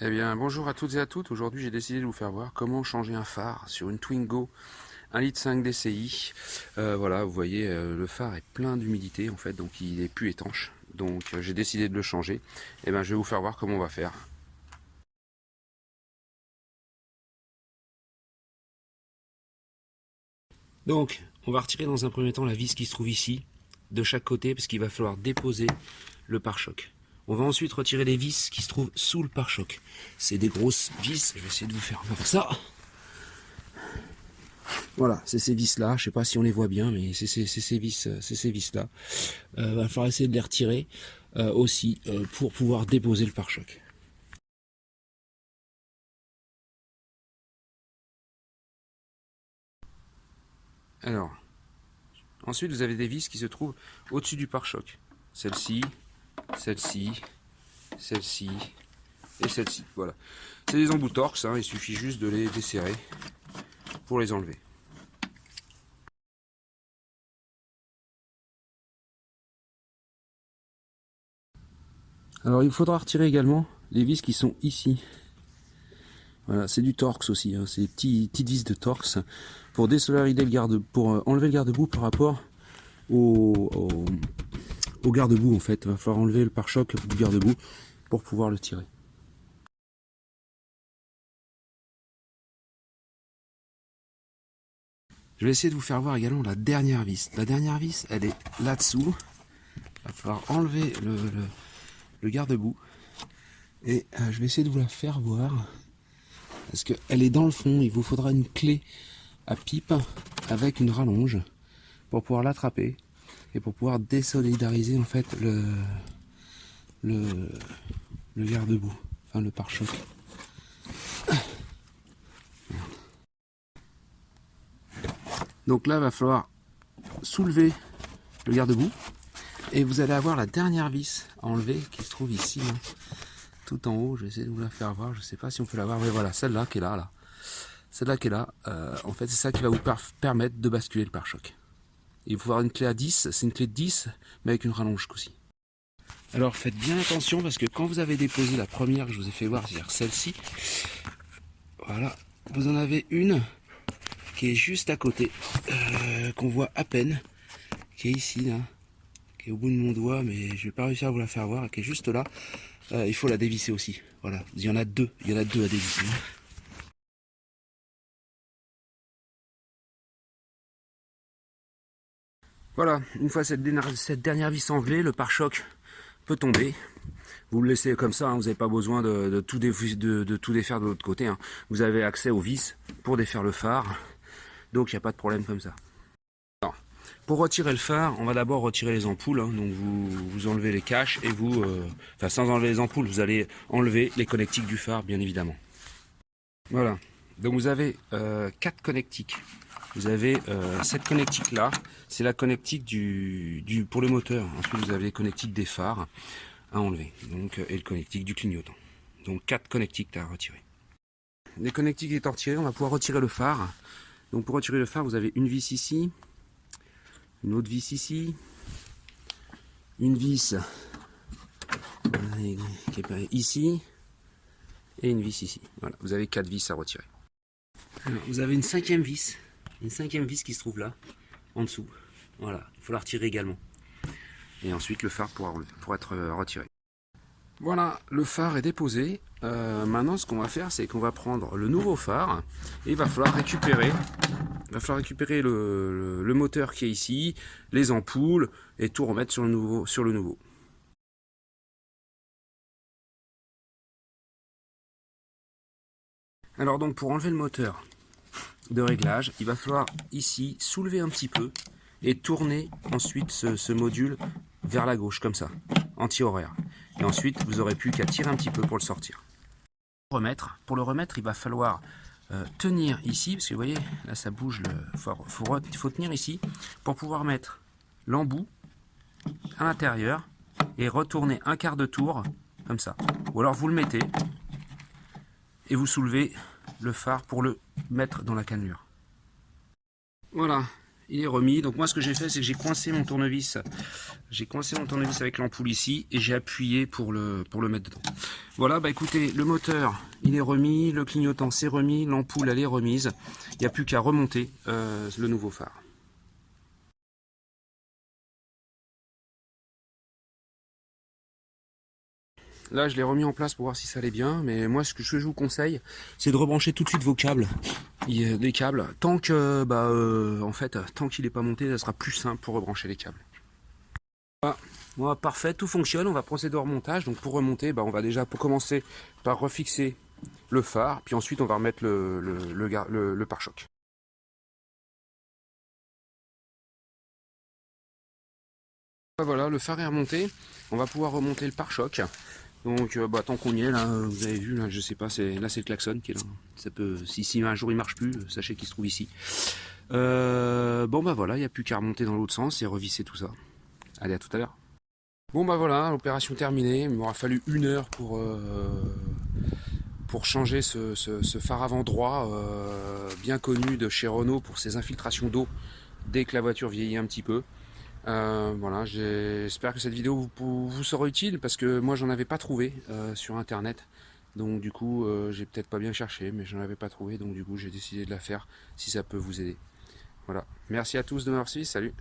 Eh bien, bonjour à toutes et à toutes. Aujourd'hui, j'ai décidé de vous faire voir comment changer un phare sur une Twingo 1,5 litre DCI. Voilà, vous voyez, le phare est plein d'humidité en fait, donc il est plus étanche. Donc, j'ai décidé de le changer. Eh bien, je vais vous faire voir comment on va faire. Donc, on va retirer dans un premier temps la vis qui se trouve ici, de chaque côté, parce qu'il va falloir déposer le pare-choc. On va ensuite retirer les vis qui se trouvent sous le pare-choc. C'est des grosses vis, je vais essayer de vous faire voir ça. Voilà, c'est ces vis-là, je sais pas si on les voit bien, mais c'est ces vis-là. Va falloir essayer de les retirer aussi pour pouvoir déposer le pare-choc. Alors, ensuite vous avez des vis qui se trouvent au-dessus du pare-choc. Celle-ci, celle-ci, celle-ci et celle-ci. Voilà. C'est des embouts Torx, hein, il suffit juste de les desserrer pour les enlever. Alors il faudra retirer également les vis qui sont ici. Voilà, c'est du Torx aussi, hein, c'est des petites vis de Torx pour désolariser le garde, pour enlever le garde-boue par rapport au garde-boue en fait. Il va falloir enlever le pare-choc du garde-boue pour pouvoir le tirer. Je vais essayer de vous faire voir également la dernière vis. La dernière vis, elle est là-dessous. Il va falloir enlever le garde-boue. Et je vais essayer de vous la faire voir. Parce qu'elle est dans le fond. Il vous faudra une clé à pipe avec une rallonge pour pouvoir l'attraper et pour pouvoir désolidariser en fait le, le garde-boue, enfin le pare-choc. Donc là, il va falloir soulever le garde-boue et vous allez avoir la dernière vis à enlever qui se trouve ici, hein, tout en haut. Je vais essayer de vous la faire voir. Je sais pas si on peut la voir, mais voilà, celle-là qui est là, celle-là qui est là. En fait, c'est ça qui va vous permettre de basculer le pare-choc. Il faut avoir une clé à 10, c'est une clé de 10, mais avec une rallonge aussi. Alors faites bien attention parce que quand vous avez déposé la première que je vous ai fait voir, c'est-à-dire celle-ci, voilà, vous en avez une qui est juste à côté, qu'on voit à peine, qui est ici, là, qui est au bout de mon doigt, mais je vais pas réussir à vous la faire voir, qui est juste là. Il faut la dévisser aussi. Voilà, il y en a deux à dévisser. Voilà, une fois cette dernière vis enlevée, le pare-choc peut tomber. Vous le laissez comme ça, hein, vous n'avez pas besoin de tout défaire de l'autre côté, hein. Vous avez accès aux vis pour défaire le phare, donc il n'y a pas de problème comme ça. Alors, pour retirer le phare, on va d'abord retirer les ampoules, hein. Donc vous enlevez les caches et enfin sans enlever les ampoules, vous allez enlever les connectiques du phare, bien évidemment. Voilà, donc vous avez 4 connectiques. Vous avez cette connectique là, c'est la connectique pour le moteur. Ensuite vous avez les connectiques des phares à enlever, donc, et le connectique du clignotant. Donc 4 connectiques à retirer. Les connectiques étant retirées, on va pouvoir retirer le phare. Donc pour retirer le phare, vous avez une vis ici, une autre vis ici, une vis qui est ici, et une vis ici. Voilà, vous avez 4 vis à retirer. Alors, vous avez une cinquième vis qui se trouve là, en dessous. Voilà, il faut la retirer également. Et ensuite le phare pour être retiré. Voilà, le phare est déposé. Maintenant, ce qu'on va faire, c'est qu'on va prendre le nouveau phare et il va falloir récupérer, le moteur qui est ici, les ampoules et tout remettre sur le nouveau. Alors donc, pour enlever le moteur de réglage, il va falloir ici soulever un petit peu et tourner ensuite ce module vers la gauche, comme ça, anti-horaire. Et ensuite, vous n'aurez plus qu'à tirer un petit peu pour le sortir. Pour le remettre, il va falloir tenir ici, parce que vous voyez, là ça bouge, il faut tenir ici pour pouvoir mettre l'embout à l'intérieur et retourner un quart de tour, comme ça. Ou alors vous le mettez et vous soulevez le phare pour le mettre dans la cannelure. Voilà, il est remis. Donc moi ce que j'ai fait, c'est que j'ai coincé mon tournevis. J'ai coincé mon tournevis avec l'ampoule ici et j'ai appuyé pour le mettre dedans. Voilà, bah écoutez, le moteur il est remis, le clignotant c'est remis, l'ampoule elle est remise. Il n'y a plus qu'à remonter le nouveau phare. Là, je l'ai remis en place pour voir si ça allait bien, mais moi, ce que je vous conseille, c'est de rebrancher tout de suite vos câbles, les câbles, tant que, en fait, tant qu'il n'est pas monté, ça sera plus simple pour rebrancher les câbles. Voilà, parfait, tout fonctionne. On va procéder au remontage. Donc, pour remonter, on va déjà commencer par refixer le phare, puis ensuite, on va remettre le pare-choc. Voilà, le phare est remonté. On va pouvoir remonter le pare-choc. Donc tant qu'on y est là, vous avez vu là, je sais pas, là c'est le klaxon qui est là. Ça peut, si un jour il marche plus, sachez qu'il se trouve ici. Bon voilà, il n'y a plus qu'à remonter dans l'autre sens et revisser tout ça. Allez, à tout à l'heure. Bon voilà, opération terminée. Il m'aura fallu 1 heure pour changer ce phare avant droit bien connu de chez Renault pour ses infiltrations d'eau dès que la voiture vieillit un petit peu. Voilà, j'espère que cette vidéo vous sera utile parce que moi j'en avais pas trouvé sur internet. Donc du coup j'ai peut-être pas bien cherché mais j'en avais pas trouvé, donc du coup j'ai décidé de la faire si ça peut vous aider. Voilà, merci à tous de m'avoir suivi, salut.